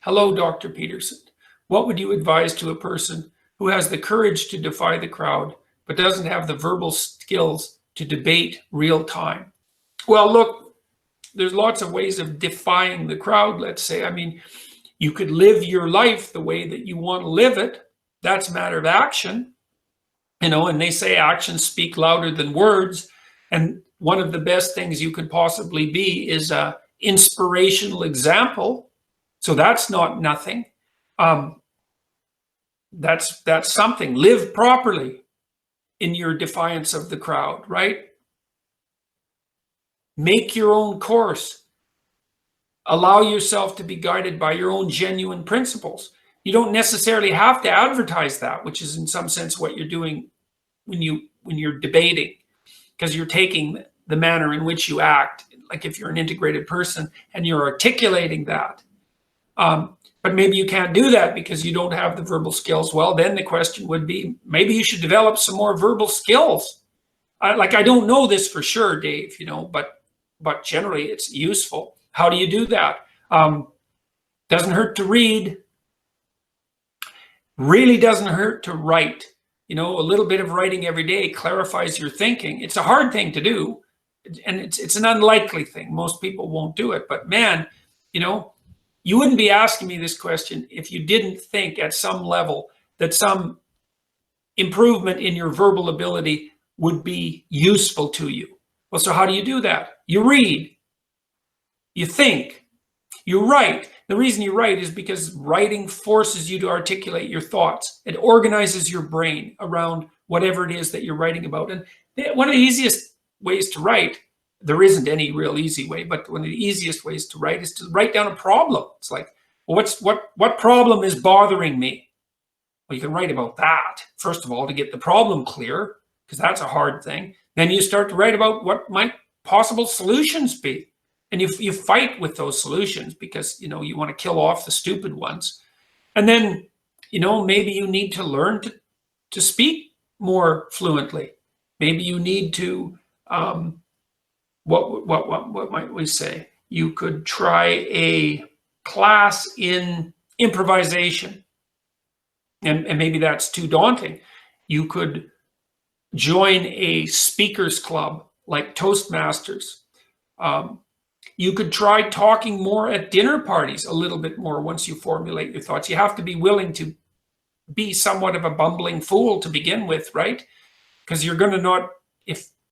Hello, Dr. Peterson. What would you advise to a person who has the courage to defy the crowd, but doesn't have the verbal skills to debate real time? Well, look, there's lots of ways of defying the crowd, let's say. I mean, you could live your life the way that you want to live it. That's a matter of action, and they say actions speak louder than words. And one of the best things you could possibly be is an inspirational example. So that's not nothing. That's something. Live properly in your defiance of the crowd, right? Make your own course. Allow yourself to be guided by your own genuine principles. You don't necessarily have to advertise that, which is in some sense what you're doing when you're debating, because you're taking the manner in which you act, like if you're an integrated person and you're articulating that. But maybe you can't do that because you don't have the verbal skills. Well, then the question would be, maybe you should develop some more verbal skills. I don't know this for sure, Dave, but generally it's useful. How do you do that? Doesn't hurt to read. Really doesn't hurt to write. A little bit of writing every day clarifies your thinking. It's a hard thing to do, and it's an unlikely thing. Most people won't do it. But man, you wouldn't be asking me this question if you didn't think at some level that some improvement in your verbal ability would be useful to you. Well, so how do you do that? You read, you think, you write. The reason you write is because writing forces you to articulate your thoughts. It organizes your brain around whatever it is that you're writing about. And one of the easiest ways to write, there isn't any real easy way, but one of the easiest ways to write is to write down a problem. It's like, well, what problem is bothering me? Well, you can write about that, first of all, to get the problem clear, because that's a hard thing. Then you start to write about what might possible solutions be. And you fight with those solutions because, you want to kill off the stupid ones. And then, maybe you need to learn to speak more fluently. Maybe you need to, what might we say? You could try a class in improvisation. And maybe that's too daunting. You could join a speakers club like Toastmasters. You could try talking more at dinner parties a little bit more once you formulate your thoughts. You have to be willing to be somewhat of a bumbling fool to begin with, right? Because you're going to not, if